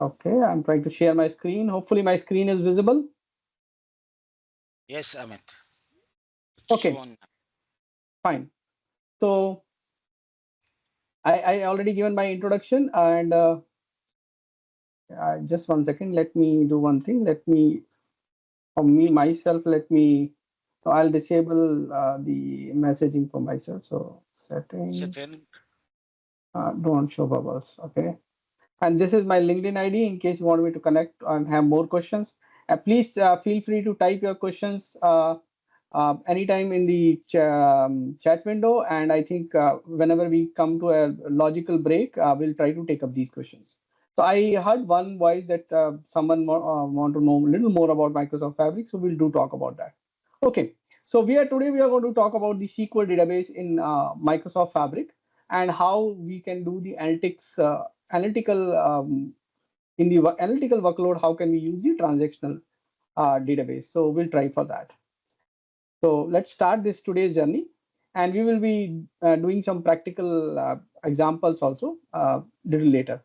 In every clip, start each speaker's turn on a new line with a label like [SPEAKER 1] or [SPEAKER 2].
[SPEAKER 1] Okay, I'm trying to share my screen. Hopefully my screen is visible.
[SPEAKER 2] Yes, Amit.
[SPEAKER 1] Okay,
[SPEAKER 2] Shown.
[SPEAKER 1] fine. So I already given my introduction, and just 1 second. Let me do one thing. Let me, for me myself, let me. So I'll disable the messaging for myself. So settings,
[SPEAKER 2] Setting.
[SPEAKER 1] don't show bubbles. Okay. And this is my LinkedIn ID in case you want me to connect and have more questions. Please feel free to type your questions anytime in the chat window. And I think whenever we come to a logical break, we'll try to take up these questions. So I heard one voice that someone want to know a little more about Microsoft Fabric. So we'll do talk about that. Okay. So today we are going to talk about the SQL database in Microsoft Fabric and how we can do the analytical in the analytical workload. How can we use the transactional database? So we'll try for that. So let's start this today's journey, and we will be doing some practical examples also little later.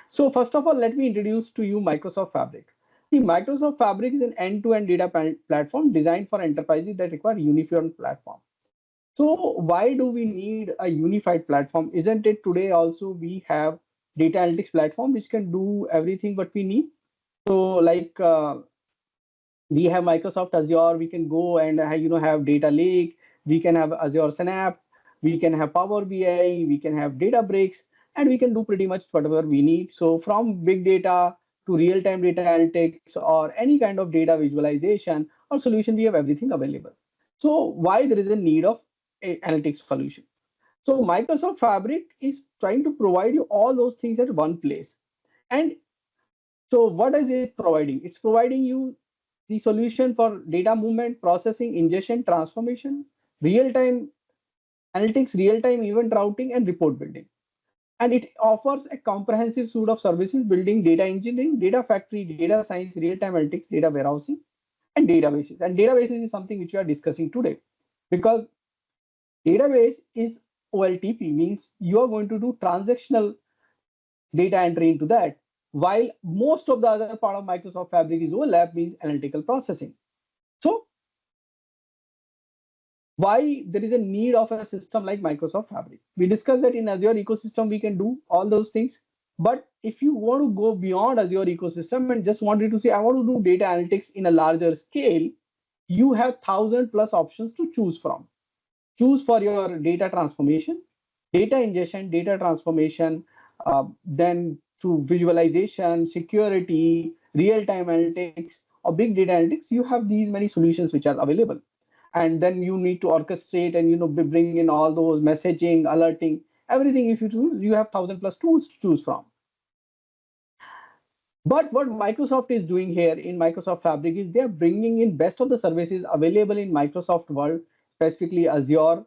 [SPEAKER 1] So first of all, let me introduce to you Microsoft Fabric. The Microsoft Fabric is an end-to-end data platform designed for enterprises that require unified platform. So why do we need a unified platform? Isn't it today also we have data analytics platform which can do everything what we need? So like we have Microsoft Azure, we can go and have data lake, we can have Azure Synapse, we can have Power BI, we can have Databricks, and we can do pretty much whatever we need. So from big data to real-time data analytics or any kind of data visualization or solution, we have everything available. So why there is a need of a analytics solution? So Microsoft Fabric is trying to provide you all those things at one place. And so what is it providing? It's providing you the solution for data movement, processing, ingestion, transformation, real-time analytics, real-time event routing, and report building. And it offers a comprehensive suite of services building data engineering, data factory, data science, real-time analytics, data warehousing, and databases. And databases is something which we are discussing today because database is OLTP, means you are going to do transactional data entry into that, while most of the other part of Microsoft Fabric is OLAP, means analytical processing. So why there is a need of a system like Microsoft Fabric? We discussed that in Azure ecosystem, we can do all those things. But if you want to go beyond Azure ecosystem and just wanted to say, I want to do data analytics in a larger scale, you have 1,000+ options to choose from. Choose for your data transformation, data ingestion, data transformation, then through visualization, security, real-time analytics, or big data analytics, you have these many solutions which are available. And then you need to orchestrate and bring in all those messaging, alerting, everything. If you do, you have 1,000+ tools to choose from. But what Microsoft is doing here in Microsoft Fabric is they're bringing in best of the services available in Microsoft world, specifically Azure,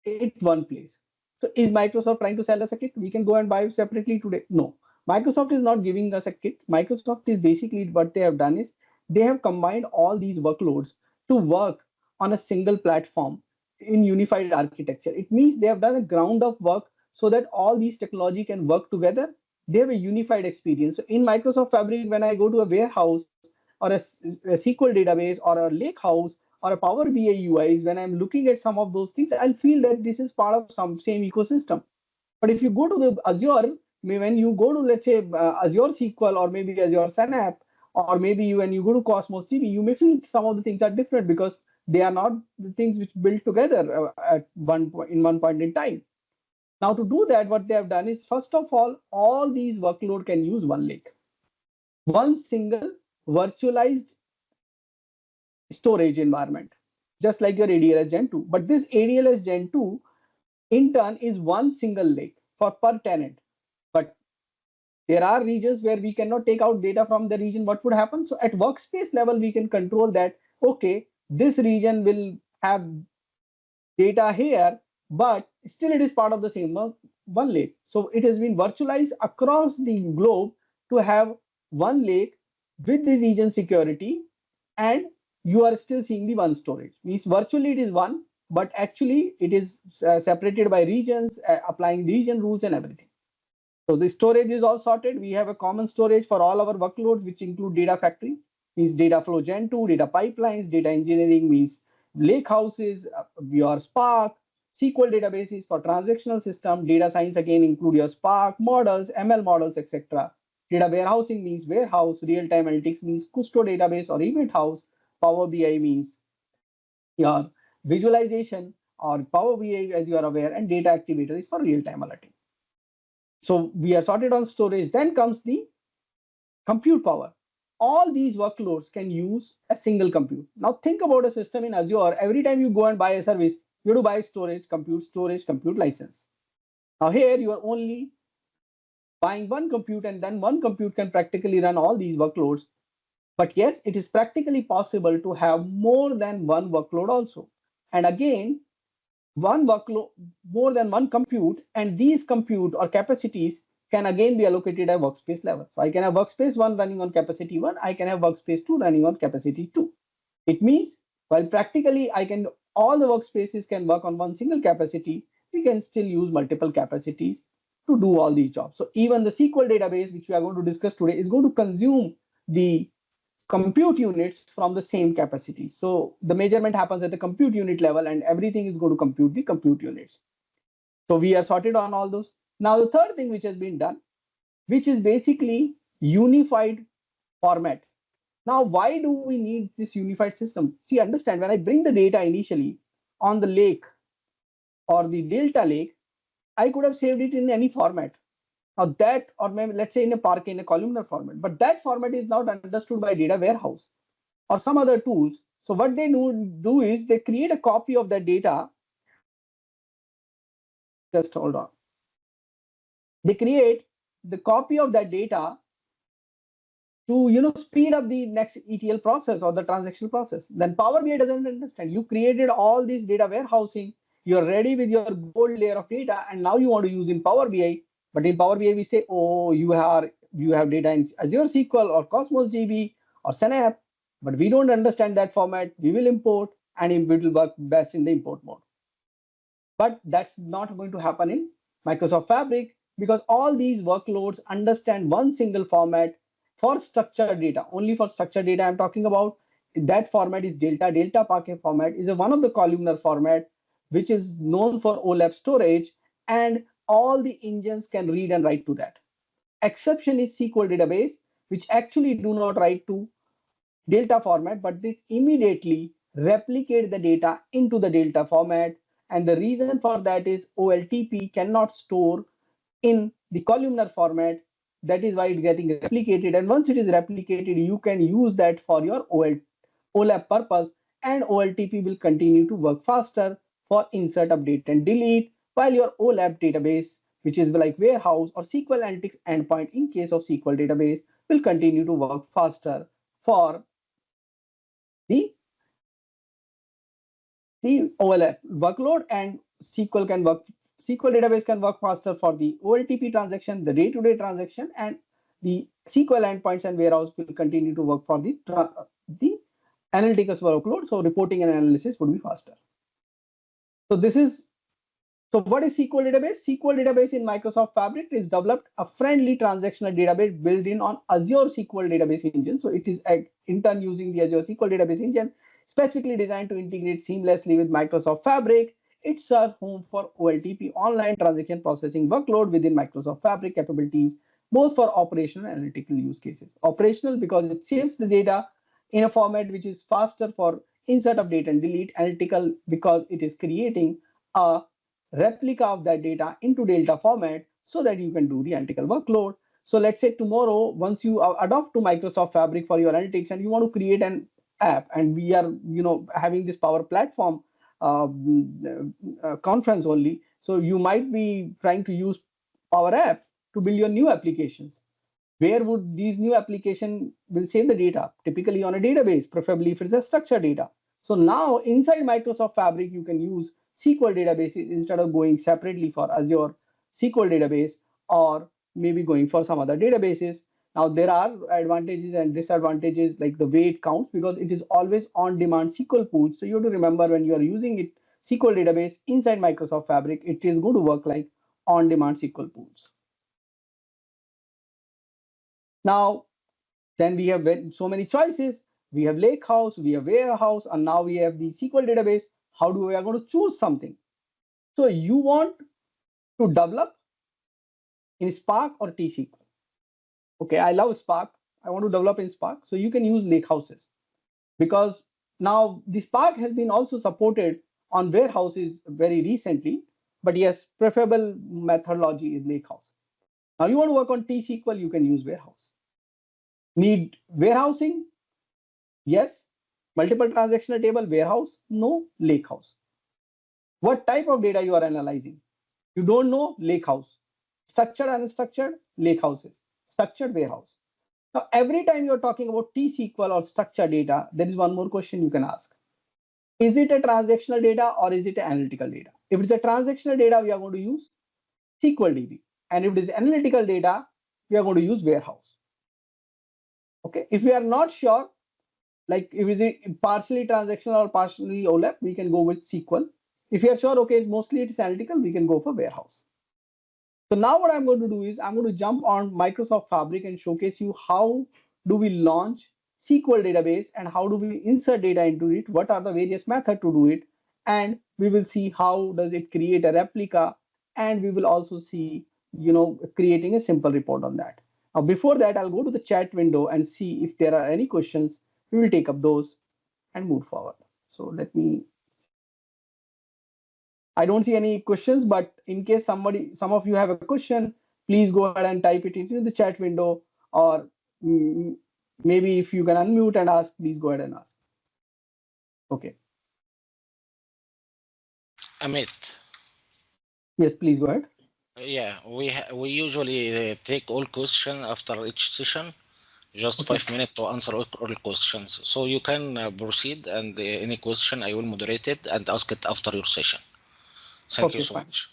[SPEAKER 1] it's one place. So is Microsoft trying to sell us a kit? We can go and buy separately today. No, Microsoft is not giving us a kit. Microsoft is basically what they have done is they have combined all these workloads to work on a single platform in unified architecture. It means they have done a ground up work so that all these technology can work together. They have a unified experience. So in Microsoft Fabric, when I go to a warehouse or a SQL database or a lake house or a Power BI UIs, when I'm looking at some of those things, I'll feel that this is part of some same ecosystem. But if you go to the Azure, when you go to, let's say, Azure SQL or maybe Azure Synapse, or maybe when you go to Cosmos DB, you may feel some of the things are different because they are not the things which built together at one point in time. Now, to do that, what they have done is, first of all these workload can use OneLake, one single virtualized storage environment, just like your ADLS Gen 2. But this ADLS Gen 2 in turn is one single lake for per tenant. But there are regions where we cannot take out data from the region. What would happen? So at workspace level, we can control that, okay, this region will have data here, but still it is part of the same one lake. So it has been virtualized across the globe to have one lake with the region security, and you are still seeing the one storage. Means virtually it is one, but actually it is separated by regions, applying region rules and everything. So the storage is all sorted. We have a common storage for all our workloads, which include data factory, means data flow gen 2, data pipelines, data engineering means lake houses, your Spark, SQL databases for transactional system, data science again include your Spark models, ML models, etc. Data warehousing means warehouse, real-time analytics means Custo database or event house, Power BI means your visualization or Power BI as you are aware, and data activator is for real-time alerting. So we are sorted on storage. Then comes the compute power. All these workloads can use a single compute. Now think about a system in Azure. Every time you go and buy a service, you have to buy storage, compute license. Now here you are only buying one compute, and then one compute can practically run all these workloads. But yes, it is practically possible to have more than one workload also. And again, one workload, more than one compute, and these compute or capacities can again be allocated at workspace level. So I can have workspace 1 running on capacity 1, I can have workspace 2 running on capacity 2. It means while practically all the workspaces can work on one single capacity, we can still use multiple capacities to do all these jobs. So even the SQL database, which we are going to discuss today, is going to consume the compute units from the same capacity. So the measurement happens at the compute unit level, and everything is going to compute the compute units. So we are sorted on all those. Now the third thing which has been done, which is basically unified format. Now, why do we need this unified system? See, understand, when I bring the data initially on the lake or the delta lake, I could have saved it in any format. Now that, or maybe let's say in a Parquet, in a columnar format, but that format is not understood by data warehouse or some other tools. So what they do is they create a copy of that data. Just hold on. They create the copy of that data to speed up the next ETL process or the transactional process. Then Power BI doesn't understand. You created all this data warehousing. You're ready with your gold layer of data, and now you want to use in Power BI. But in Power BI, we say, oh, you have data in Azure SQL or Cosmos DB or Synapse, but we don't understand that format. We will import, and it will work best in the import mode. But that's not going to happen in Microsoft Fabric, because all these workloads understand one single format for structured data. Only for structured data I'm talking about. That format is Delta Parquet format is one of the columnar format, which is known for OLAP storage, and all the engines can read and write to that. Exception is SQL database, which actually do not write to Delta format, but this immediately replicate the data into the Delta format. And the reason for that is OLTP cannot store in the columnar format. That is why it's getting replicated. And once it is replicated, you can use that for your OLAP purpose, and OLTP will continue to work faster for insert, update, and delete, while your OLAP database, which is like warehouse or SQL analytics endpoint in case of SQL database, will continue to work faster for the OLAP workload, and SQL database can work faster for the OLTP transaction, the day-to-day transaction, and the SQL endpoints and warehouse will continue to work for the analytics workload. So reporting and analysis would be faster. So what is SQL database? SQL database in Microsoft Fabric is developed a friendly transactional database built in on Azure SQL database engine. So it is in turn using the Azure SQL database engine, specifically designed to integrate seamlessly with Microsoft Fabric. It's a home for OLTP online transaction processing workload within Microsoft Fabric capabilities, both for operational and analytical use cases. Operational because it saves the data in a format which is faster for insert, update, and delete. Analytical because it is creating a replica of that data into Delta format so that you can do the analytical workload. So let's say tomorrow, once you adopt to Microsoft Fabric for your analytics and you want to create an app, and we are having this Power Platform conference only, so you might be trying to use Power App to build your new applications. Where would these new application will save the data? Typically on a database, preferably if it's a structured data. So now inside Microsoft Fabric, you can use SQL databases instead of going separately for Azure SQL database, or maybe going for some other databases. Now there are advantages and disadvantages, like the way it counts, because it is always on-demand SQL pool. So you have to remember, when you are using it SQL database inside Microsoft Fabric, it is going to work like on-demand SQL pools. Now, then we have so many choices. We have Lakehouse, we have Warehouse, and now we have the SQL database. How do we are going to choose something? So you want to develop in Spark or T-SQL? Okay, I love Spark. I want to develop in Spark. So you can use Lakehouses, because now the Spark has been also supported on warehouses very recently. But yes, preferable methodology is Lakehouse. Now you want to work on T-SQL, you can use Warehouse. Need warehousing? Yes. Multiple transactional table, Warehouse? No, Lakehouse. What type of data you are analyzing? You don't know, Lakehouse. Structured and unstructured, Lakehouses. Structured, Warehouse. Now, every time you're talking about T-SQL or structured data, there is one more question you can ask. Is it a transactional data or is it analytical data? If it's a transactional data, we are going to use SQL DB. And if it is analytical data, we are going to use Warehouse. Okay, if we are not sure, like if it is partially transactional or partially OLAP, we can go with SQL. If you are sure, okay, mostly it's analytical, we can go for Warehouse. So now what I'm going to do is I'm going to jump on Microsoft Fabric and showcase you how do we launch SQL database and how do we insert data into it, what are the various methods to do it, and we will see how does it create a replica, and we will also see, creating a simple report on that. Now, before that, I'll go to the chat window and see if there are any questions. We will take up those and move forward. So I don't see any questions, but in case some of you have a question, please go ahead and type it into the chat window, or maybe if you can unmute and ask, please go ahead and ask. Okay.
[SPEAKER 2] Amit.
[SPEAKER 1] Yes, please go ahead.
[SPEAKER 2] Yeah, we usually take all questions after each session, just 5 minutes to answer all questions. So you can proceed, and any question I will moderate it and ask it after your session. Thank you so much.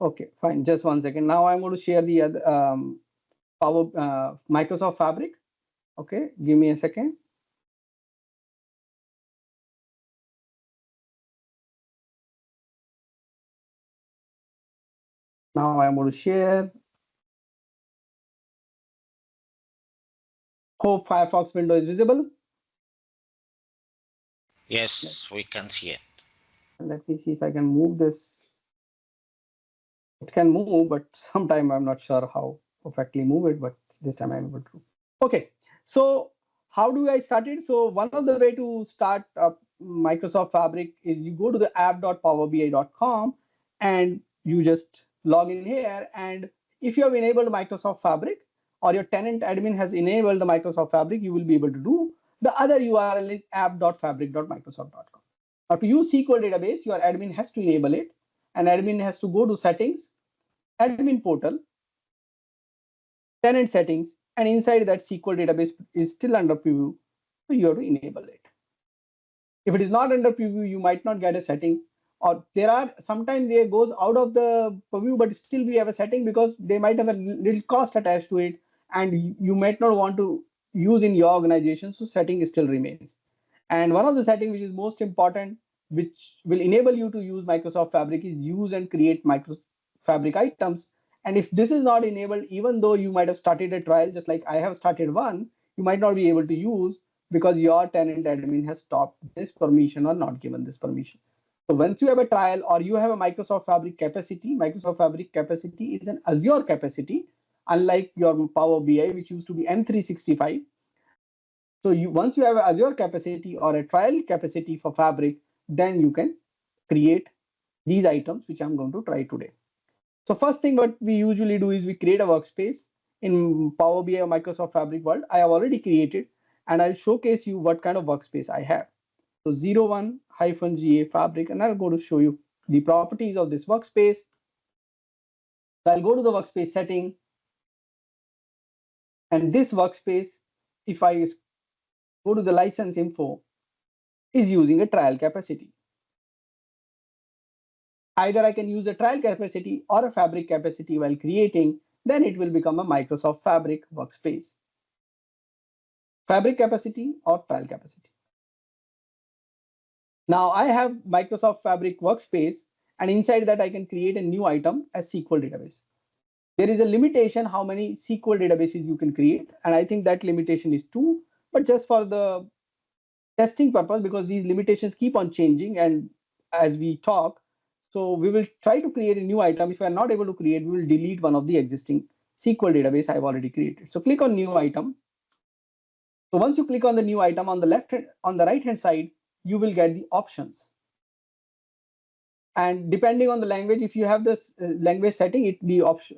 [SPEAKER 1] Okay, fine. Just 1 second. Now I'm going to share the other Microsoft Fabric. Okay, give me a second. Now I'm going to share. Hope Firefox window is visible.
[SPEAKER 2] Yes, we can see it.
[SPEAKER 1] Let me see if I can move this. It can move, but sometime I'm not sure how perfectly move it, but this time I'm able to. Okay, so how do I start it? So one of the way to start Microsoft Fabric is you go to the app.powerbi.com and you just log in here. And if you have enabled Microsoft Fabric or your tenant admin has enabled the Microsoft Fabric, you will be able to do. The other URL is app.fabric.microsoft.com. Now to use SQL database, your admin has to enable it, and admin has to go to settings, admin portal, tenant settings, and inside that SQL database is still under preview, so you have to enable it. If it is not under preview, you might not get a setting, or there are sometimes they goes out of the preview, but still we have a setting because they might have a little cost attached to it, and you might not want to use in your organization, so setting still remains. And one of the settings which is most important, which will enable you to use Microsoft Fabric, is use and create Microsoft Fabric items. And if this is not enabled, even though you might have started a trial, just like I have started one, you might not be able to use because your tenant admin has stopped this permission or not given this permission. So once you have a trial or you have a Microsoft Fabric capacity, Microsoft Fabric capacity is an Azure capacity, unlike your Power BI, which used to be M365. So once you have an Azure capacity or a trial capacity for Fabric, then you can create these items, which I'm going to try today. So first thing what we usually do is we create a workspace in Power BI or Microsoft Fabric world. I have already created, and I'll showcase you what kind of workspace I have. So 01-GA Fabric, and I'll go to show you the properties of this workspace. So I'll go to the workspace setting, and this workspace, if I go to the license info, is using a trial capacity. Either I can use a trial capacity or a Fabric capacity while creating, then it will become a Microsoft Fabric workspace. Fabric capacity or trial capacity. Now I have Microsoft Fabric workspace, and inside that I can create a new item as SQL database. there is a limitation how many SQL databases you can create. And I think that limitation is 2, but just for the testing purpose, because these limitations keep on changing and as we talk, so we will try to create a new item. If we are not able to create, we will delete one of the existing SQL database I've already created. So click on new item. So once you click on the new item, on the right hand side, you will get the options. And depending on the language, if you have this language setting, the option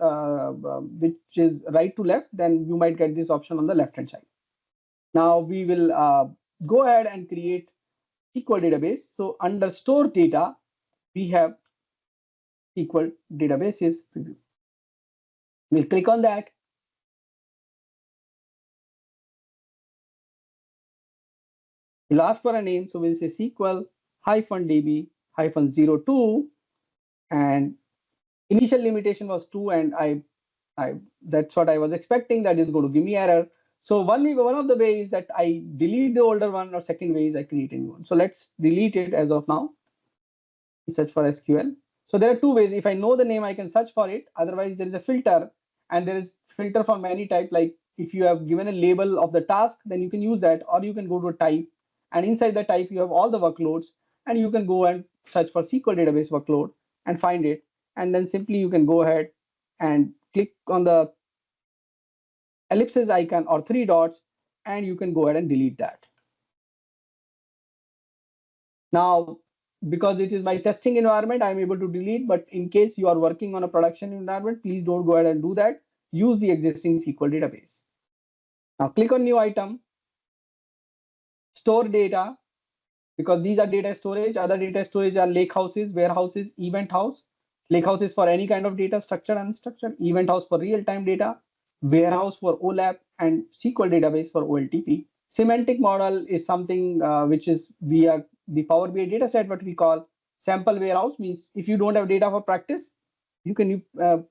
[SPEAKER 1] which is right to left, then you might get this option on the left hand side. Now we will go ahead and create SQL database. So under store data, we have SQL databases preview. We'll click on that. We'll ask for a name. So we'll say SQL-DB-02, and initial limitation was 2, and that's what I was expecting. That is going to give me error. So one of the ways that I delete the older one, or second way is I create a new one. So let's delete it as of now. We search for SQL. So there are 2 ways. If I know the name, I can search for it. Otherwise, there is a filter, and there is filter for many type. Like if you have given a label of the task, then you can use that, or you can go to a type, and inside the type you have all the workloads, and you can go and search for SQL database workload and find it, and then simply you can go ahead and click on the ellipsis icon or 3 dots, and you can go ahead and delete that. Now, because it is my testing environment, I'm able to delete, but in case you are working on a production environment, please don't go ahead and do that. Use the existing SQL database. Now click on new item, store data, because these are data storage. Other data storage are lake houses, warehouses, event house. Lake house is for any kind of data, structured and unstructured, event house for real-time data, warehouse for OLAP, and SQL database for OLTP. Semantic model is something which is via the Power BI data set, what we call sample warehouse. Means if you don't have data for practice, you can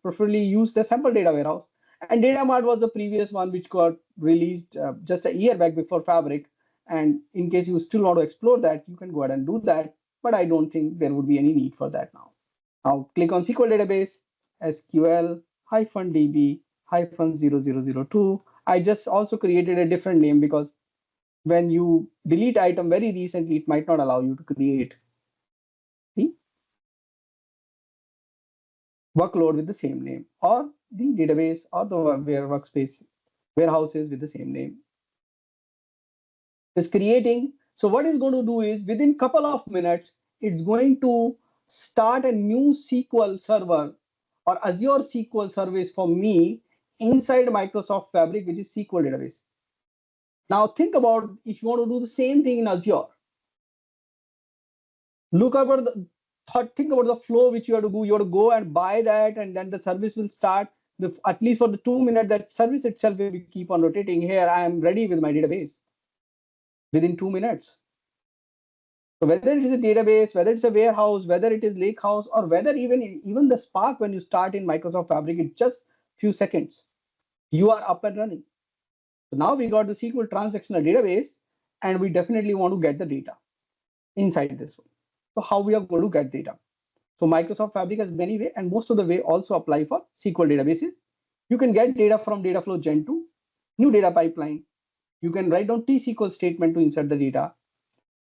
[SPEAKER 1] preferably use the sample data warehouse. And data mart was the previous one which got released just a year back before Fabric. And in case you still want to explore that, you can go ahead and do that. But I don't think there would be any need for that now. Now click on SQL database, SQL-DB-0002. I just also created a different name because when you delete item very recently, it might not allow you to create the workload with the same name, or the database or the workspace warehouses with the same name. It's creating. So what it's going to do is within couple of minutes, it's going to start a new SQL server or Azure SQL service for me inside Microsoft Fabric, which is SQL database. Now think about if you want to do the same thing in Azure. Think about the flow which you have to do. You have to go and buy that, and then the service will start. At least for the 2 minutes, that service itself will keep on rotating. Here, I am ready with my database within 2 minutes. So whether it is a database, whether it's a warehouse, whether it is lakehouse, or whether even the Spark, when you start in Microsoft Fabric, in just few seconds, you are up and running. So now we got the SQL transactional database, and we definitely want to get the data inside this one. So how we are going to get data? So Microsoft Fabric has many ways, and most of the way also apply for SQL databases. You can get data from Dataflow Gen 2, new data pipeline. You can write down T-SQL statement to insert the data.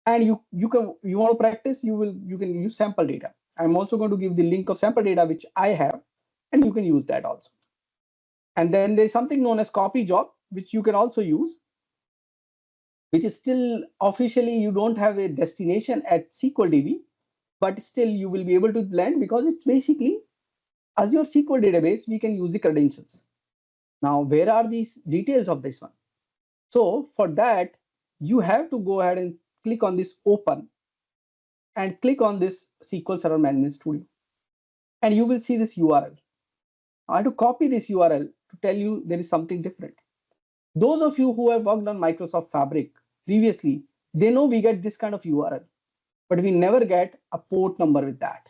[SPEAKER 1] And you want to practice, you can use sample data. I'm also going to give the link of sample data which I have, and you can use that also. And then there's something known as copy job, which you can also use, which is still officially you don't have a destination at SQLDB, but still you will be able to blend because it's basically Azure SQL database. We can use the credentials. Now, where are these details of this one? So for that, you have to go ahead and click on this open and click on this SQL Server Management Studio, and you will see this URL. I have to copy this URL to tell you there is something different. Those of you who have worked on Microsoft Fabric previously, they know we get this kind of URL, but we never get a port number with that.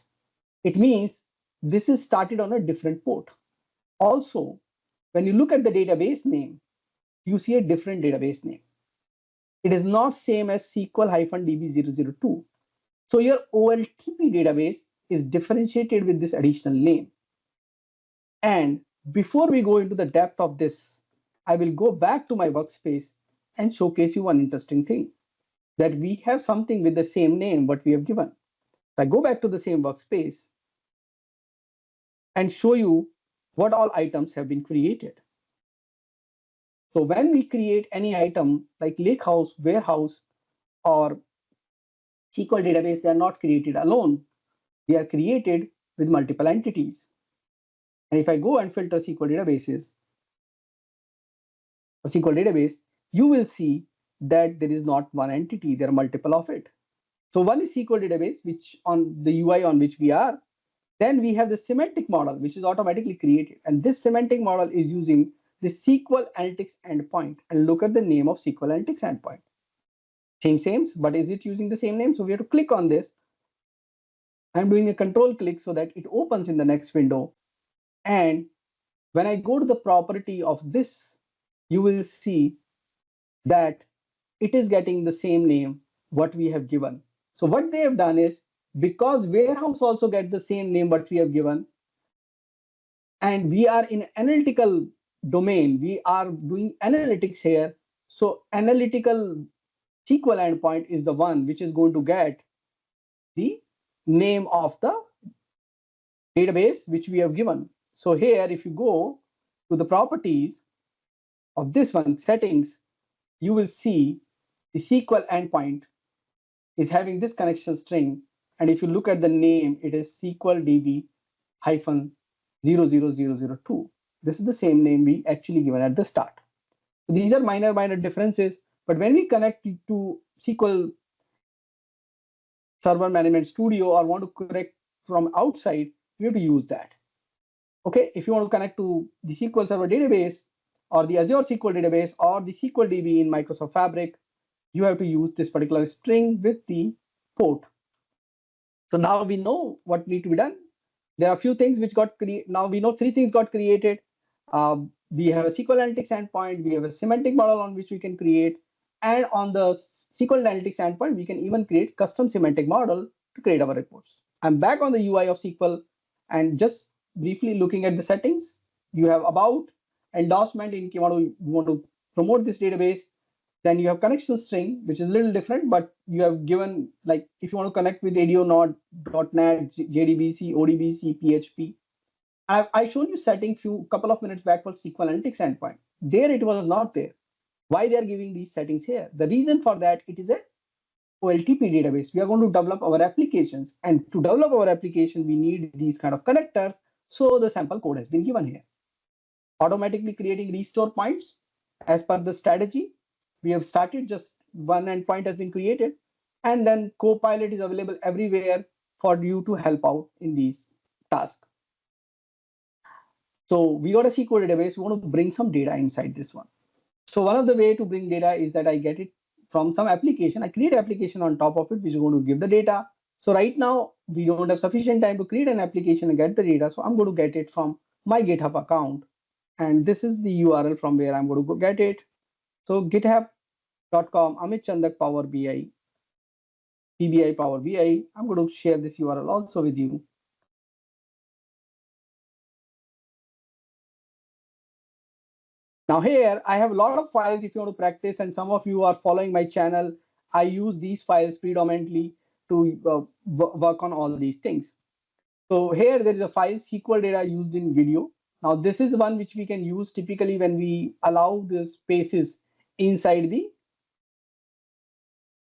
[SPEAKER 1] It means this is started on a different port. Also, when you look at the database name, you see a different database name. It is not same as SQL-DB002. So your OLTP database is differentiated with this additional name. And before we go into the depth of this, I will go back to my workspace and showcase you one interesting thing, that we have something with the same name what we have given. If I go back to the same workspace and show you what all items have been created. So when we create any item like lakehouse, warehouse, or SQL database, they are not created alone. They are created with multiple entities. And if I go and filter SQL databases, or SQL database, you will see that there is not one entity, there are multiple of it. So one is SQL database, which on the UI on which we are. Then we have the semantic model, which is automatically created. And this semantic model is using the SQL analytics endpoint. And look at the name of SQL analytics endpoint. Same, but is it using the same name? So we have to click on this. I'm doing a control click so that it opens in the next window. And when I go to the property of this, you will see that it is getting the same name what we have given. So what they have done is, because warehouse also get the same name what we have given, and we are in analytical domain, we are doing analytics here. So analytical SQL endpoint is the one which is going to get the name of the database which we have given. So here, if you go to the properties of this one, settings, you will see the SQL endpoint is having this connection string. And if you look at the name, it is SQL DB -00002. This is the same name we actually given at the start. So these are minor differences, but when we connect to SQL Server Management Studio or want to connect from outside, we have to use that. Okay, if you want to connect to the SQL Server database or the Azure SQL database or the SQL DB in Microsoft Fabric, you have to use this particular string with the port. So now we know what needs to be done. There are a few things which got created. Now we know 3 things got created. We have a SQL Analytics endpoint. We have a semantic model on which we can create. And on the SQL Analytics endpoint, we can even create custom semantic model to create our reports. I'm back on the UI of SQL and just briefly looking at the settings. You have about, endorsement in case you want to promote this database. Then you have connection string, which is a little different, but you have given, like, if you want to connect with ADO Node, .NET, JDBC, ODBC, PHP. I showed you setting couple of minutes back for SQL Analytics endpoint. There it was not there. Why they are giving these settings here? The reason for that, it is a OLTP database. We are going to develop our applications, and to develop our application, we need these kind of connectors. So the sample code has been given here. Automatically creating restore points as per the strategy. We have started, just one endpoint has been created, and then Copilot is available everywhere for you to help out in these tasks. So we got a SQL database. We want to bring some data inside this one. So one of the way to bring data is that I get it from some application. I create an application on top of it, which is going to give the data. So right now, we don't have sufficient time to create an application and get the data. So I'm going to get it from my GitHub account. And this is the URL from where I'm going to go get it. So github.com, Amit Chandak Power BI, PBI Power BI. I'm going to share this URL also with you. Now here, I have a lot of files if you want to practice, and some of you are following my channel. I use these files predominantly to work on all these things. So here there is a file, SQL data used in video. Now this is one which we can use typically when we allow the spaces inside the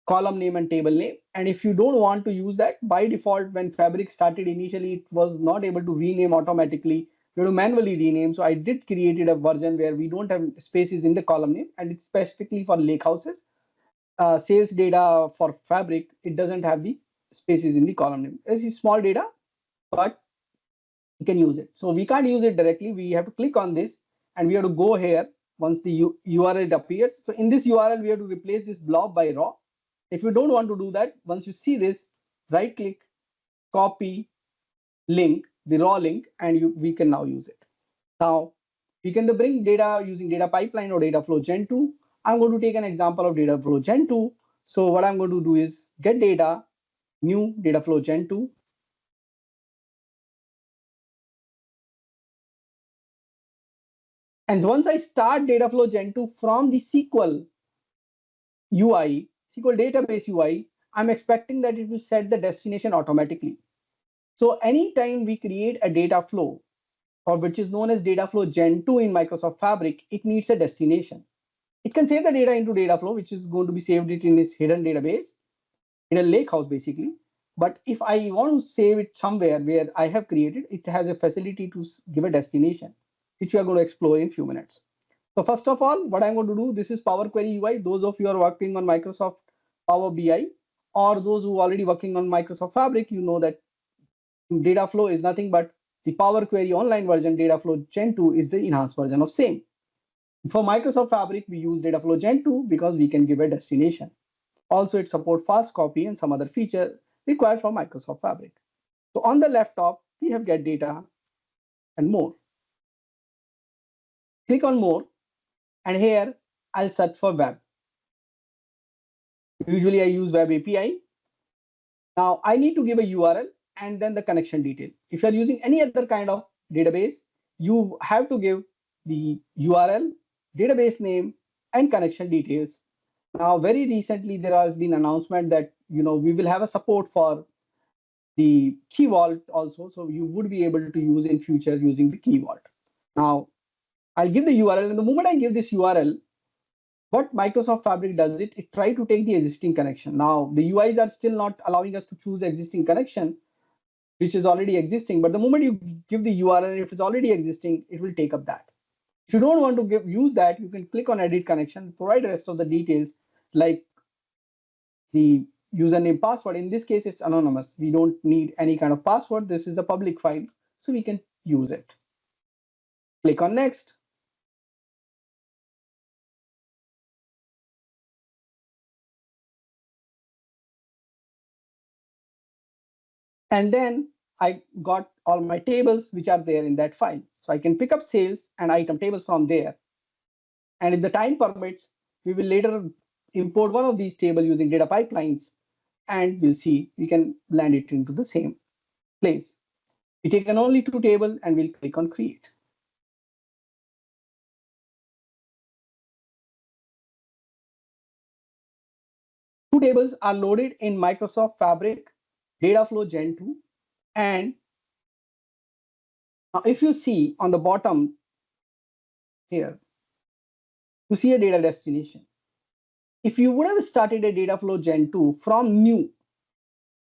[SPEAKER 1] column name and table name. And if you don't want to use that, by default, when Fabric started initially, it was not able to rename automatically. You have to manually rename. So I did created a version where we don't have spaces in the column name, and it's specifically for lake houses. Sales data for Fabric, it doesn't have the spaces in the column name. It's small data, but you can use it. So we can't use it directly. We have to click on this, and we have to go here once the URL appears. So in this URL, we have to replace this blob by raw. If you don't want to do that, once you see this, right click, copy link, the raw link, and we can now use it. Now we can bring data using data pipeline or data flow gen 2. I'm going to take an example of data flow gen 2. So what I'm going to do is get data, new data flow gen 2. And once I start Dataflow Gen 2 from the SQL UI, SQL database UI, I'm expecting that it will set the destination automatically. So anytime we create a data flow, or which is known as Dataflow Gen 2 in Microsoft Fabric, it needs a destination. It can save the data into Dataflow, which is going to be saved it in its hidden database, hidden lakehouse basically. But if I want to save it somewhere where I have created, it has a facility to give a destination, which we are going to explore in a few minutes. So first of all, what I'm going to do, this is Power Query UI. Those of you who are working on Microsoft Power BI, or those who are already working on Microsoft Fabric, you know that Dataflow is nothing but the Power Query online version. Dataflow Gen 2 is the enhanced version of same. For Microsoft Fabric, we use Dataflow Gen 2 because we can give a destination. Also, it supports fast copy and some other feature required for Microsoft Fabric. So on the left top, we have Get Data and More. Click on More, and here I'll search for Web. Usually I use Web API. Now I need to give a URL and then the connection detail. If you're using any other kind of database, you have to give the URL, database name, and connection details. Now, very recently, there has been an announcement that we will have a support for the key vault also. So you would be able to use in future using the key vault. Now, I'll give the URL, and the moment I give this URL, what Microsoft Fabric does it tries to take the existing connection. Now, the UIs are still not allowing us to choose the existing connection, which is already existing. But the moment you give the URL, if it's already existing, it will take up that. If you don't want to use that, you can click on Edit Connection, provide the rest of the details like the username, password. In this case, it's anonymous. We don't need any kind of password. This is a public file, so we can use it. Click on Next. And then I got all my tables which are there in that file. So I can pick up sales and item tables from there. And if the time permits, we will later import one of these tables using data pipelines, and we'll see we can land it into the same place. We take an only two table and we'll click on Create. Two tables are loaded in Microsoft Fabric Dataflow Gen 2. And now if you see on the bottom here, you see a data destination. If you would have started a Dataflow Gen 2 from new,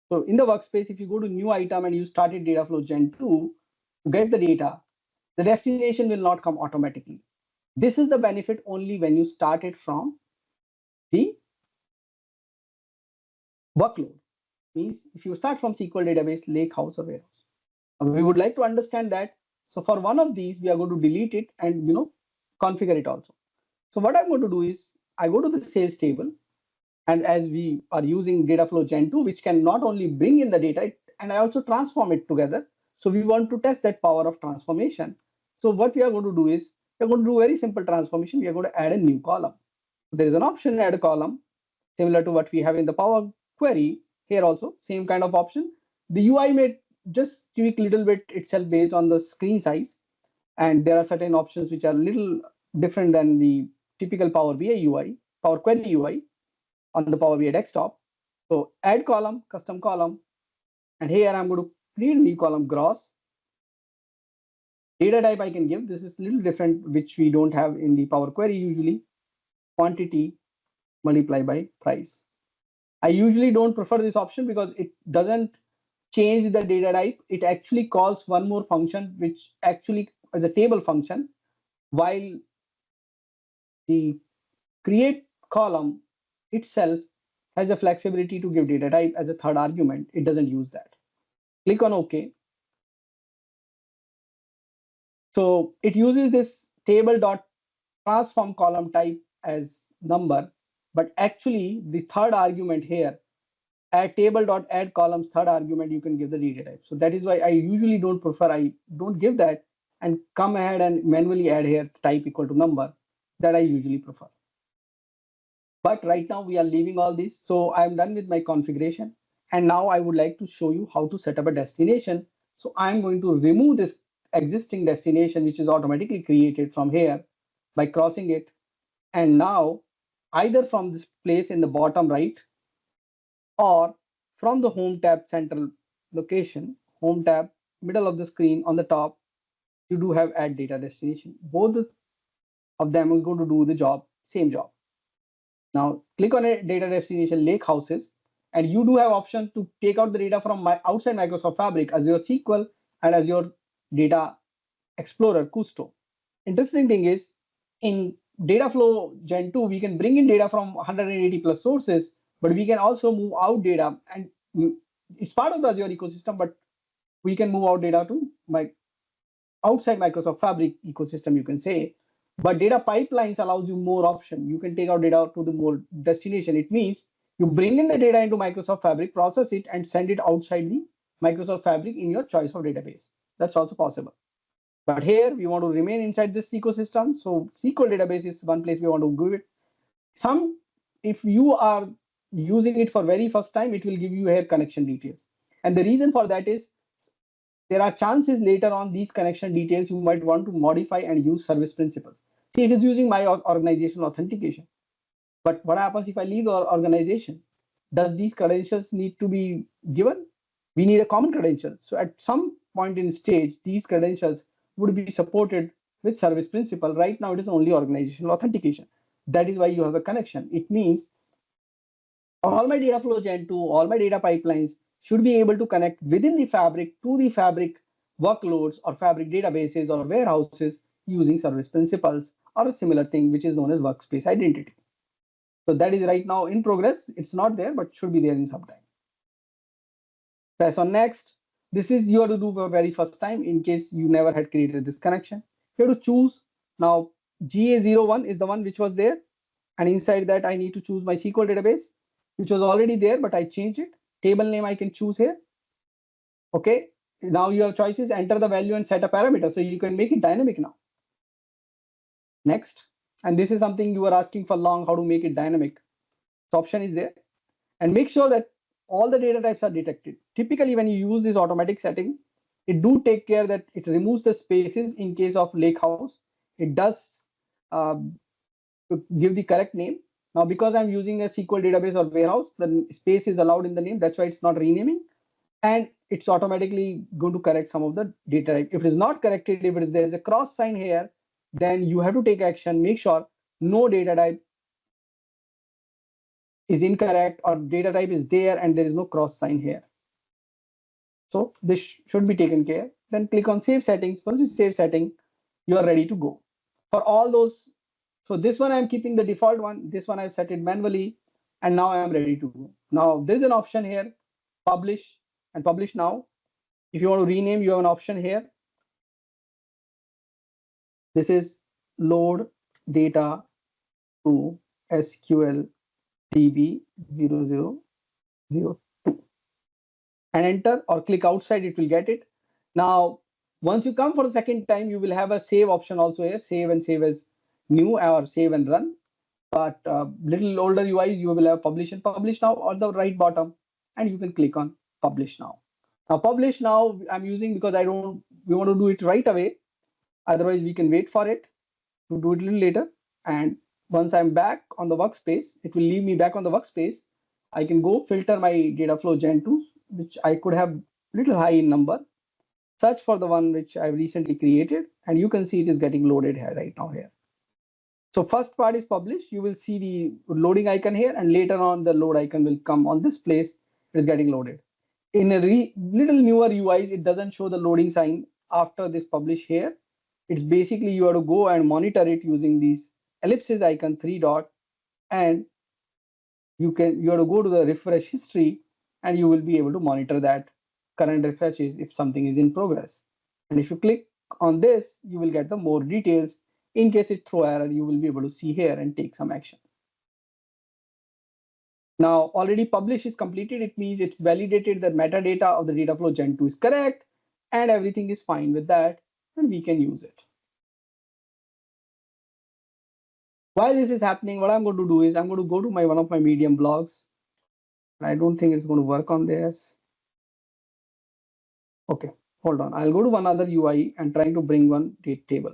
[SPEAKER 1] so in the workspace, if you go to new item and you started Dataflow Gen 2 to get the data, the destination will not come automatically. This is the benefit only when you start it from the workload. Means if you start from SQL database, lakehouse, or warehouse. We would like to understand that. So for one of these, we are going to delete it and configure it also. So what I'm going to do is I go to the sales table, and as we are using Dataflow Gen 2, which can not only bring in the data, and I also transform it together. So we want to test that power of transformation. So what we are going to do is we're going to do a very simple transformation. We are going to add a new column. So there is an option, add a column, similar to what we have in the Power Query. Here also, same kind of option. The UI may just tweak a little bit itself based on the screen size. And there are certain options which are a little different than the typical Power BI UI, Power Query UI on the Power BI desktop. So add column, custom column. And here I'm going to create a new column, gross. Data type I can give. This is a little different, which we don't have in the Power Query usually. Quantity multiply by price. I usually don't prefer this option because it doesn't change the data type. It actually calls one more function, which actually is a table function, while the create column itself has a flexibility to give data type as a third argument. It doesn't use that. Click on OK. So it uses this table.transform column type as number, but actually the third argument here, add table.add columns, third argument, you can give the data type. So that is why I usually don't prefer, I don't give that and come ahead and manually add here type equal to number. That I usually prefer. But right now we are leaving all this. So I'm done with my configuration. And now I would like to show you how to set up a destination. So I'm going to remove this existing destination, which is automatically created from here by crossing it. And now either from this place in the bottom right or from the home tab central location, home tab, middle of the screen on the top, you do have add data destination. Both of them is going to do the job, same job. Now click on a data destination lake houses, and you do have option to take out the data from outside Microsoft Fabric, Azure SQL and Azure Data Explorer Custo. Interesting thing is, in data flow Gen 2, we can bring in data from 180 plus sources, but we can also move out data, and it's part of the Azure ecosystem, but we can move out data to outside Microsoft Fabric ecosystem, you can say. But data pipelines allows you more option. You can take out data to the more destination. It means you bring in the data into Microsoft Fabric, process it, and send it outside the Microsoft Fabric in your choice of database. That's also possible. But here we want to remain inside this ecosystem. So SQL database is one place we want to give it. If you are using it for very first time, it will give you here connection details. And the reason for that is there are chances later on these connection details you might want to modify and use service principals. See, it is using my organizational authentication. But what happens if I leave our organization? Does these credentials need to be given? We need a common credential. So at some point in stage, these credentials would be supported with service principal. Right now, it is only organizational authentication. That is why you have a connection. It means all my data flow Gen 2, all my data pipelines should be able to connect within the Fabric to the Fabric workloads or Fabric databases or warehouses using service principals or a similar thing, which is known as workspace identity. So that is right now in progress. It's not there, but should be there in some time. Press on next. This is you have to do for very first time in case you never had created this connection. You have to choose. Now GA01 is the one which was there. And inside that, I need to choose my SQL database, which was already there, but I changed it. Table name I can choose here. Okay. Now you have choices, enter the value and set a parameter. So you can make it dynamic now. Next. And this is something you were asking for long, how to make it dynamic. The option is there. And make sure that all the data types are detected. Typically, when you use this automatic setting, it do take care that it removes the spaces in case of lakehouse. It does give the correct name. Now, because I'm using a SQL database or warehouse, the space is allowed in the name. That's why it's not renaming. And it's automatically going to correct some of the data type. If it is not corrected, if there's a cross sign here, then you have to take action. Make sure no data type is incorrect or data type is there and there is no cross sign here. So this should be taken care. Then click on save settings. Once you save setting, you are ready to go. For all those, so this one I'm keeping the default one. This one I've set it manually, and now I am ready to go. Now there's an option here, publish and publish now. If you want to rename, you have an option here. This is load data to SQL DB 0002 and enter or click outside, it will get it. Now, once you come for the second time, you will have a save option also here, save and save as new or save and run. But little older UI, you will have publish and publish now on the right bottom, and you can click on publish now. Now publish now I'm using because we want to do it right away. Otherwise we can wait for it to do it a little later. And once I'm back on the workspace, it will leave me back on the workspace. I can go filter my data flow Gen 2, which I could have little high in number. Search for the one which I've recently created, and you can see it is getting loaded here right now here. So first part is published. You will see the loading icon here, and later on the load icon will come on this place. It is getting loaded. In a little newer UIs, it doesn't show the loading sign after this publish here. It's basically you have to go and monitor it using these ellipses icon, 3 dot, and you have to go to the refresh history, and you will be able to monitor that current refreshes if something is in progress. And if you click on this, you will get the more details. In case it throw error, you will be able to see here and take some action. Now already publish is completed. It means it's validated that metadata of the data flow Gen 2 is correct and everything is fine with that, and we can use it. While this is happening, what I'm going to do is I'm going to go to one of my Medium blogs. I don't think it's going to work on this. Okay, hold on, I'll go to one other UI and trying to bring one date table.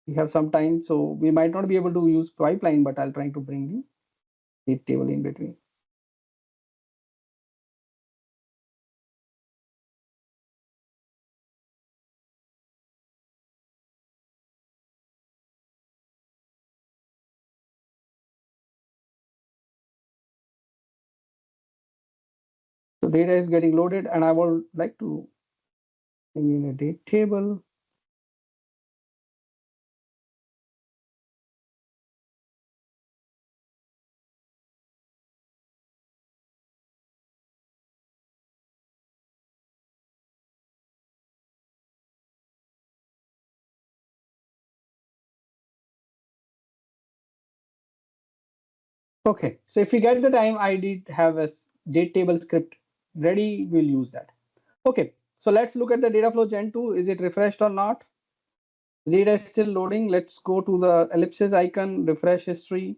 [SPEAKER 1] We have some time, so we might not be able to use pipeline, but I'll try to bring the date table in between. So data is getting loaded, and I would like to bring in a date table. Okay, so if we get the time, I did have a date table script ready, we'll use that. Okay, so let's look at the data flow Gen 2. Is it refreshed or not? The data is still loading. Let's go to the ellipsis icon, refresh history.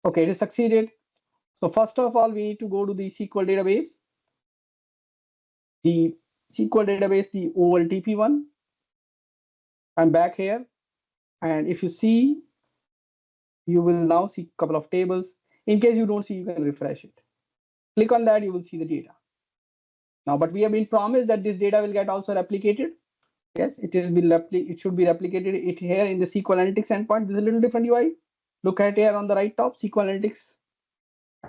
[SPEAKER 1] Okay, it is succeeded. So first of all, we need to go to the SQL database. The SQL database, the OLTP one. I'm back here. And if you see, you will now see a couple of tables. In case you don't see, you can refresh it. Click on that, you will see the data. Now, but we have been promised that this data will get also replicated. Yes, it should be replicated it here in the SQL Analytics endpoint. This is a little different UI. Look at here on the right top, SQL Analytics.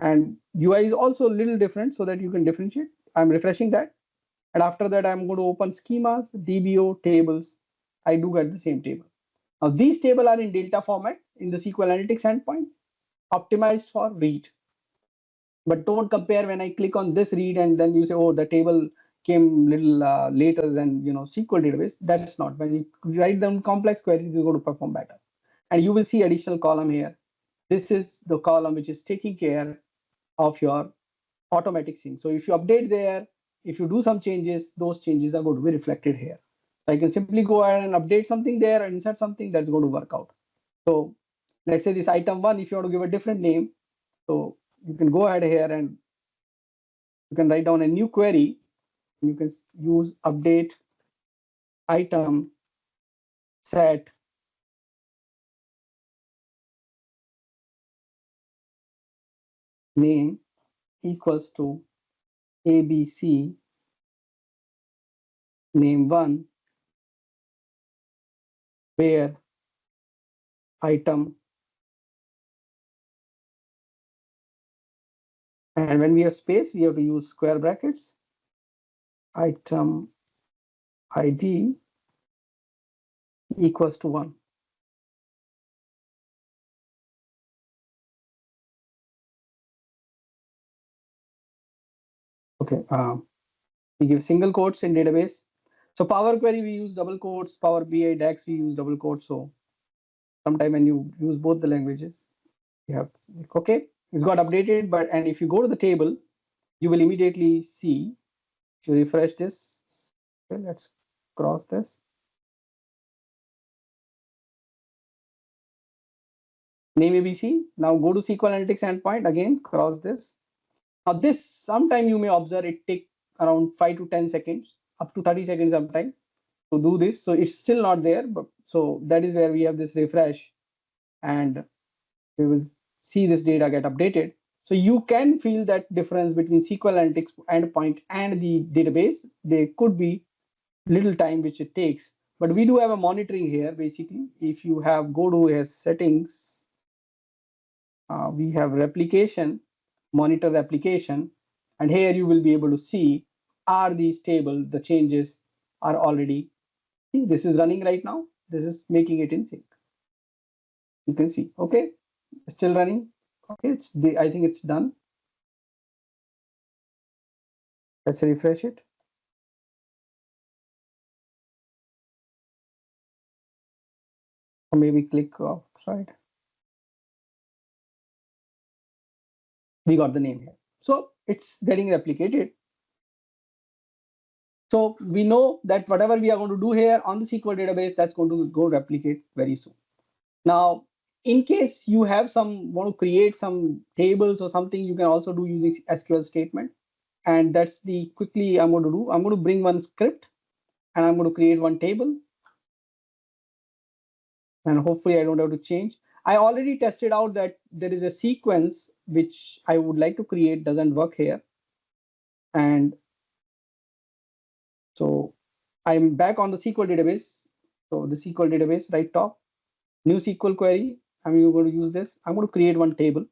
[SPEAKER 1] And UI is also a little different so that you can differentiate. I'm refreshing that. And after that, I'm going to open schemas, DBO, tables. I do get the same table. Now, these tables are in delta format in the SQL Analytics endpoint, optimized for read. But don't compare when I click on this read and then you say, oh, the table came a little later than SQL database. That's not. When you write them complex queries, you're going to perform better. And you will see additional column here. This is the column which is taking care of your automatic sync. So if you update there, if you do some changes, those changes are going to be reflected here. So I can simply go ahead and update something there and insert something that's going to work out. So let's say this item 1, if you want to give a different name, so you can go ahead here and you can write down a new query. You can use update item set name equals to ABC name 1, where item, and when we have space, we have to use square brackets, item ID equals to 1. Okay, we give single quotes in database. So Power Query, we use double quotes. Power BI DAX, we use double quotes. So sometime when you use both the languages, you have, okay, it's got updated. And if you go to the table, you will immediately see, if you refresh this, okay, let's cross this. Name ABC. Now go to SQL Analytics endpoint, again, cross this. Now this, sometime you may observe it take around 5 to 10 seconds, up to 30 seconds sometime to do this. So it's still not there, but so that is where we have this refresh and we will see this data get updated. So you can feel that difference between SQL Analytics endpoint and the database. There could be little time which it takes, but we do have a monitoring here. Basically, if you have go to a settings, we have replication, monitor replication, and here you will be able to see, are these tables, the changes are already, see, this is running right now. This is making it in sync. You can see, okay, still running. Okay, I think it's done. Let's refresh it. Or maybe click outside. We got the name here. So it's getting replicated. So we know that whatever we are going to do here on the SQL database, that's going to go replicate very soon. Now, in case you have want to create some tables or something, you can also do using SQL statement. And that's the quickly I'm going to do. I'm going to bring one script and I'm going to create one table. And hopefully I don't have to change. I already tested out that there is a sequence which I would like to create, doesn't work here. And so I'm back on the SQL database. So the SQL database, right top, new SQL query. I'm going to use this. I'm going to create one table.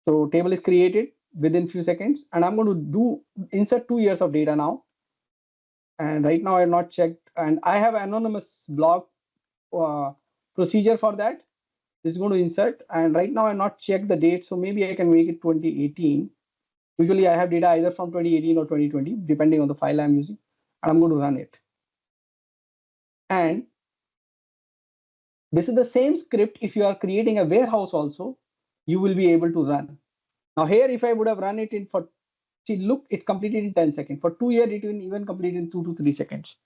[SPEAKER 1] So table is created within few seconds, and I'm going to insert 2 years of data now. And right now I have not checked, and I have anonymous block procedure for that. This is going to insert, and right now I have not checked the date, so maybe I can make it 2018. Usually I have data either from 2018 or 2020, depending on the file I'm using, and I'm going to run it. And this is the same script. If you are creating a warehouse also, you will be able to run. Now here, if I would have run it in for, see, look, it completed in 10 seconds. For 2 years, it will even complete in 2 to 3 seconds.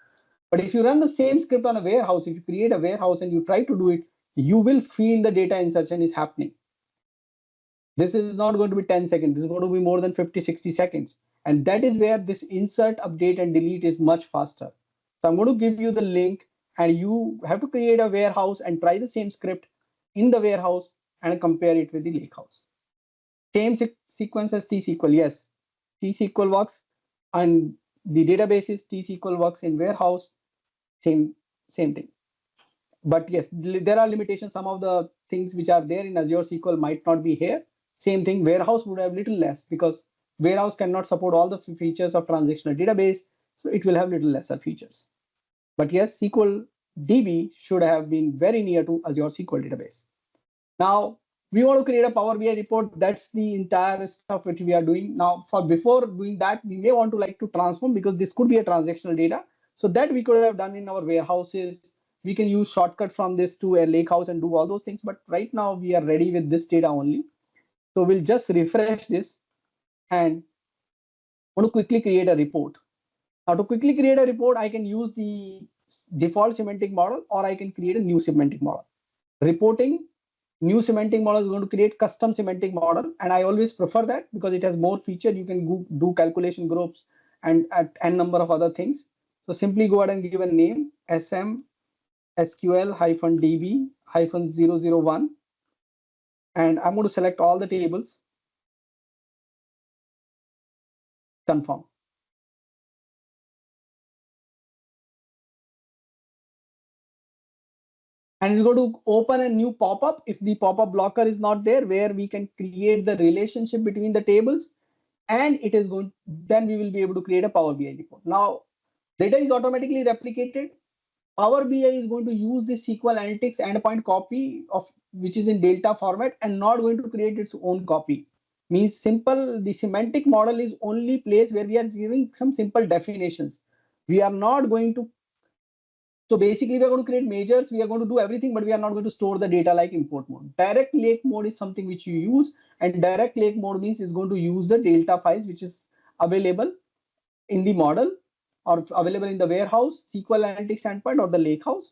[SPEAKER 1] But if you run the same script on a warehouse, if you create a warehouse and you try to do it, you will feel the data insertion is happening. This is not going to be 10 seconds. This is going to be more than 50, 60 seconds. And that is where this insert, update, and delete is much faster. So I'm going to give you the link, and you have to create a warehouse and try the same script in the warehouse and compare it with the lakehouse. Same sequence as T-SQL, yes. T-SQL works on the databases, T-SQL works in warehouse, same thing. But yes, there are limitations. Some of the things which are there in Azure SQL might not be here. Same thing, warehouse would have little less because warehouse cannot support all the features of transactional database, so it will have little lesser features. But yes, SQL DB should have been very near to Azure SQL database. Now, we want to create a Power BI report. That's the entire stuff which we are doing. Now, before doing that, we may want to like to transform, because this could be a transactional data. So that we could have done in our warehouses. We can use shortcut from this to a lakehouse and do all those things. But right now we are ready with this data only. So we'll just refresh this and want to quickly create a report. Now, to quickly create a report, I can use the default semantic model, or I can create a new semantic model. Reporting, new semantic model is going to create custom semantic model, and I always prefer that because it has more feature. You can do calculation groups and at n number of other things. So simply go ahead and give a name, SM SQL-DB-001, and I'm going to select all the tables, confirm. And it's going to open a new pop-up if the pop-up blocker is not there, where we can create the relationship between the tables, and it is going, then we will be able to create a Power BI report. Now, data is automatically replicated. Power BI is going to use the SQL Analytics endpoint copy of which is in Delta format and not going to create its own copy. Means simple, the semantic model is only place where we are giving some simple definitions. We are not going to, so basically we are going to create measures, we are going to do everything, but we are not going to store the data like import mode. Direct lake mode is something which you use, and direct lake mode means is going to use the Delta files which is available in the model or available in the warehouse, SQL Analytics endpoint, or the lakehouse.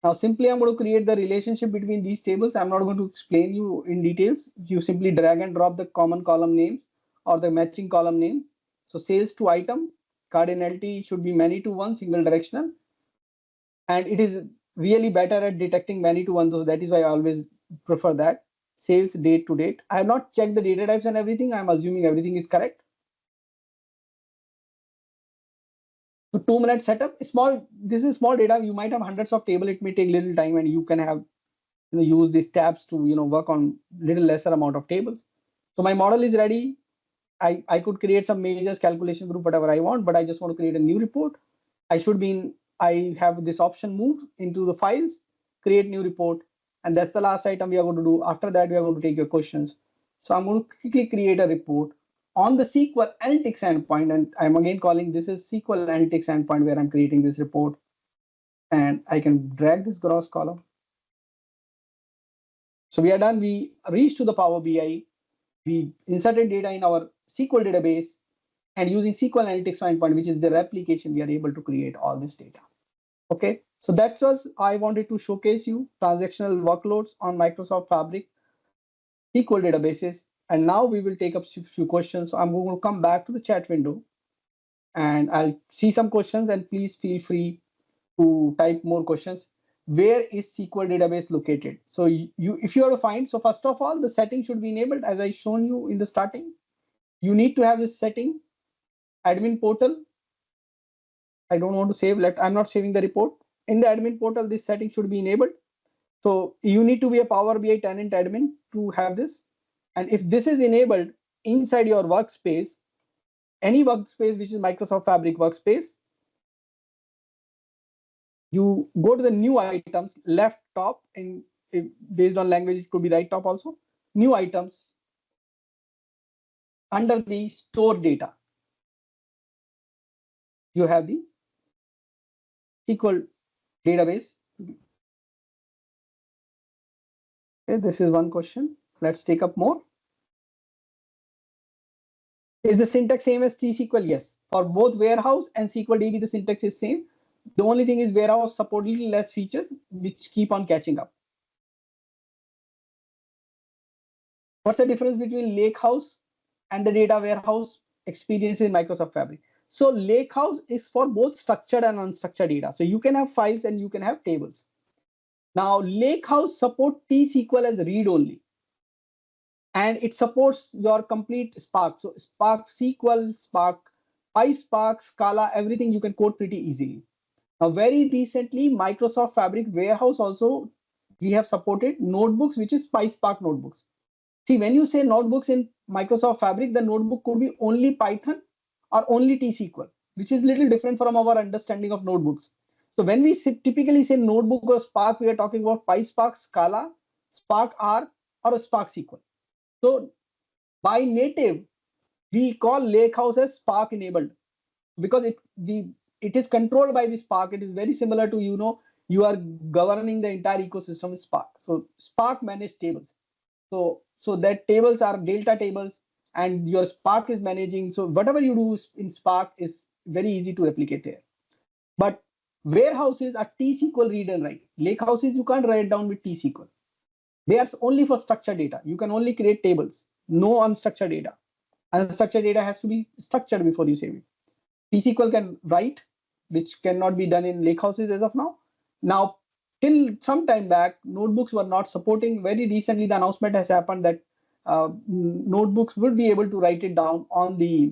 [SPEAKER 1] Now, simply I'm going to create the relationship between these tables. I'm not going to explain you in details. You simply drag and drop the common column names or the matching column names. So sales to item, cardinality should be many to one, single directional. And it is really better at detecting many to one. So that is why I always prefer that. Sales date to date. I have not checked the data types and everything. I'm assuming everything is correct. So 2-minute setup, small, this is small data. You might have hundreds of table. It may take little time, and you can have, use these tabs to, work on little lesser amount of tables. So my model is ready. I could create some measures, calculation group, whatever I want, but I just want to create a new report. I have this option, move into the files, create new report. And that's the last item we are going to do. After that, we are going to take your questions. So I'm going to quickly create a report on the SQL Analytics endpoint. And I'm again calling this is SQL Analytics endpoint where I'm creating this report. And I can drag this gross column. So we are done. We reached to the Power BI. We inserted data in our SQL database, and using SQL Analytics endpoint, which is the replication, we are able to create all this data. Okay, so that was, I wanted to showcase you transactional workloads on Microsoft Fabric SQL databases And now we will take up a few questions. So I'm going to come back to the chat window and I'll see some questions, and please feel free to type more questions. Where is SQL database located? So if you are to find, so first of all, the setting should be enabled as I shown you in the starting. You need to have this setting, admin portal. I don't want to save, I'm not saving the report. In the admin portal, this setting should be enabled. So you need to be a Power BI tenant admin to have this. And if this is enabled inside your workspace, any workspace which is Microsoft Fabric workspace, you go to the new items, left top, and based on language, it could be right top also. New items under the store data. You have the SQL database. Okay, this is one question. Let's take up more. Is the syntax same as T-SQL? Yes. For both warehouse and SQL DB, the syntax is same. The only thing is warehouse support little less features which keep on catching up. What's the difference between Lakehouse and the data warehouse experience in Microsoft Fabric? So Lakehouse is for both structured and unstructured data. So you can have files and you can have tables. Now Lakehouse support T-SQL as read only. And it supports your complete Spark. So Spark SQL, Spark, PySpark, Scala, everything you can code pretty easily. Now, very recently, Microsoft Fabric Warehouse also, we have supported notebooks, which is PySpark notebooks. See, when you say notebooks in Microsoft Fabric, the notebook could be only Python or only T-SQL, which is a little different from our understanding of notebooks. So when we typically say notebook or Spark, we are talking about PySpark, Scala, Spark R, or a Spark SQL. So by native, we call Lakehouse as Spark enabled because it is controlled by the Spark. It is very similar to, you are governing the entire ecosystem with Spark. So Spark managed tables. So that tables are Delta tables and your Spark is managing. So whatever you do in Spark is very easy to replicate there. But warehouses are T-SQL read and write. Lakehouses, you can't write down with T-SQL. They are only for structured data. You can only create tables, no unstructured data. Unstructured data has to be structured before you save it. T-SQL can write, which cannot be done in lakehouses as of now. Now, till some time back, notebooks were not supporting. Very recently, the announcement has happened that notebooks would be able to write it down on the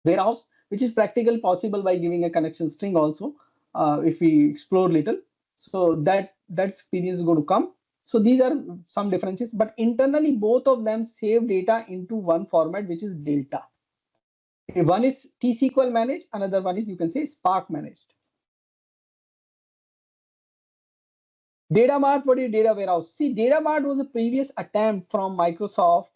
[SPEAKER 1] warehouse, which is practically possible by giving a connection string also, if we explore little. So that experience is going to come. So these are some differences, but internally, both of them save data into one format, which is Delta. One is T-SQL managed, another one is, you can say, Spark managed. Data Mart, what is data warehouse? See, Data Mart was a previous attempt from Microsoft,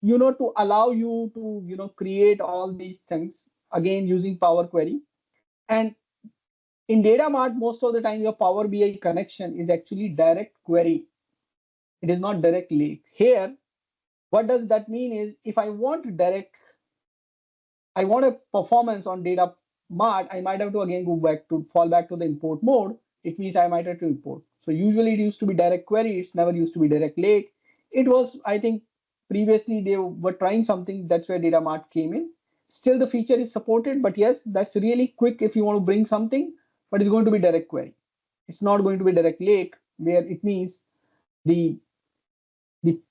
[SPEAKER 1] to allow you to, create all these things again using Power Query. And in Data Mart, most of the time your Power BI connection is actually direct query. It is not direct lake. Here, what does that mean is if I want a performance on Data Mart, I might have to again fall back to the import mode. It means I might have to import. So usually it used to be direct query. It's never used to be direct lake. It was, I think, previously they were trying something. That's where Data Mart came in. Still the feature is supported, but yes, that's really quick if you want to bring something, but it's going to be direct query. It's not going to be direct lake, where it means the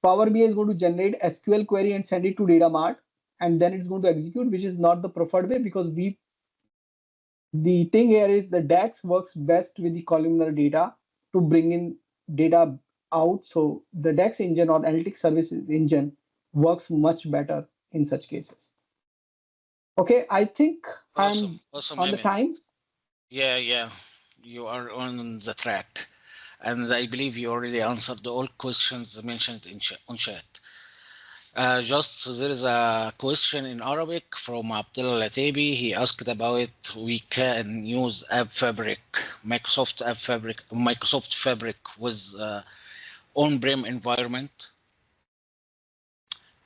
[SPEAKER 1] Power BI is going to generate SQL query and send it to Data Mart, and then it's going to execute, which is not the preferred way because the thing here is the DAX works best with the columnar data to bring in data out. So the DAX engine or analytics services engine works much better in such cases. Okay, I think
[SPEAKER 2] awesome.
[SPEAKER 1] I'm on the time.
[SPEAKER 2] Yeah, you are on the track. And I believe you already answered all questions mentioned on chat. Just there is a question in Arabic from Abdullah Latabi. He asked about we can use Microsoft Fabric with on-prem environment.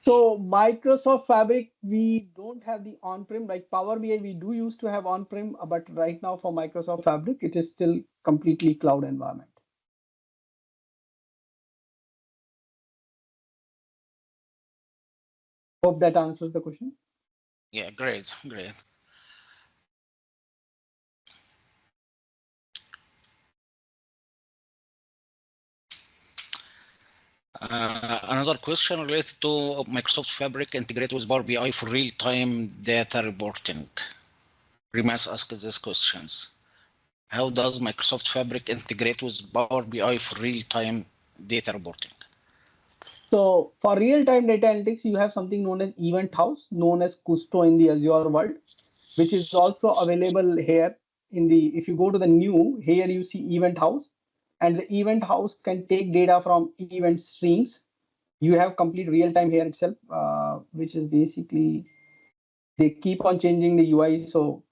[SPEAKER 1] So Microsoft Fabric, we don't have the on-prem, like Power BI, we do used to have on-prem, but right now for Microsoft Fabric, it is still completely cloud environment. Hope that answers the question.
[SPEAKER 2] Yeah, great. Another question related to Microsoft Fabric integrate with Power BI for real-time data reporting. Rimas asked these questions. How does Microsoft Fabric integrate with Power BI for real-time data reporting?
[SPEAKER 1] So for real-time data analytics, you have something known as Event House, known as Custo in the Azure world, which is also available here in the, if you go to the new, here you see Event House, and the Event House can take data from event streams. You have complete real-time here itself, which is basically, they keep on changing the UI. So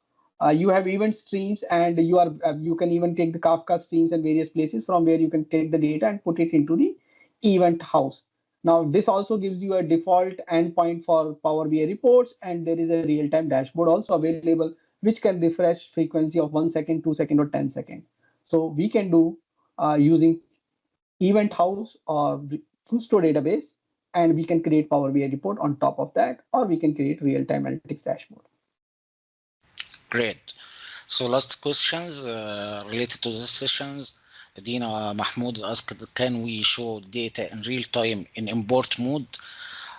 [SPEAKER 1] you have event streams, and you can even take the Kafka streams and various places from where you can take the data and put it into the Event House. Now, this also gives you a default endpoint for Power BI reports, and there is a real-time dashboard also available, which can refresh frequency of 1 second, 2 seconds, or 10 seconds. So we can do using Event House or Custo database, and we can create Power BI report on top of that, or we can create real-time analytics dashboard.
[SPEAKER 2] Great. So last questions related to these sessions. Dina Mahmoud asked, can we show data in real time in import mode?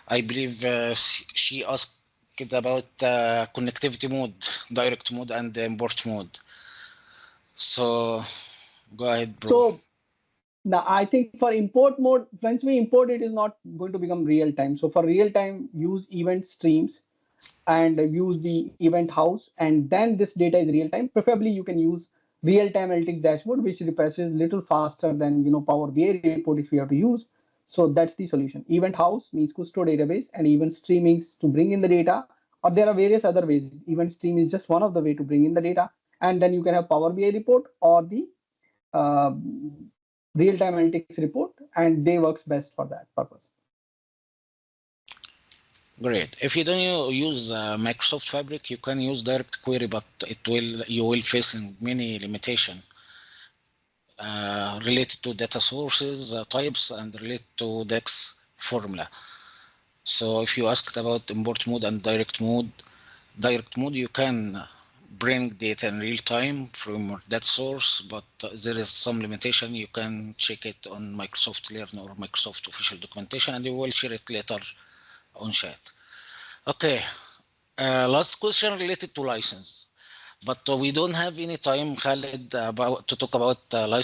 [SPEAKER 2] I believe she asked about connectivity mode, direct mode, and import mode. So go ahead, bro.
[SPEAKER 1] So now I think for import mode, once we import, it is not going to become real time. So for real time, use event streams and use the Event House, and then this data is real time. Preferably you can use real-time analytics dashboard, which refreshes a little faster than Power BI report if you have to use. So that's the solution. Event House means Custo database, and event streamings to bring in the data, or there are various other ways. Event stream is just one of the way to bring in the data, and then you can have Power BI report or the real-time analytics report, and they works best for that purpose.
[SPEAKER 2] Great. If you don't use Microsoft Fabric, you can use direct query, but you will face many limitations related to data sources, types, and related to DEX formula. So if you asked about import mode and direct mode, you can bring data in real time from that source, but there is some limitation. You can check it on Microsoft Learn or Microsoft official documentation, and we will share it later on chat. Okay, last question related to license, but we don't have any time, Khaled, to talk about license.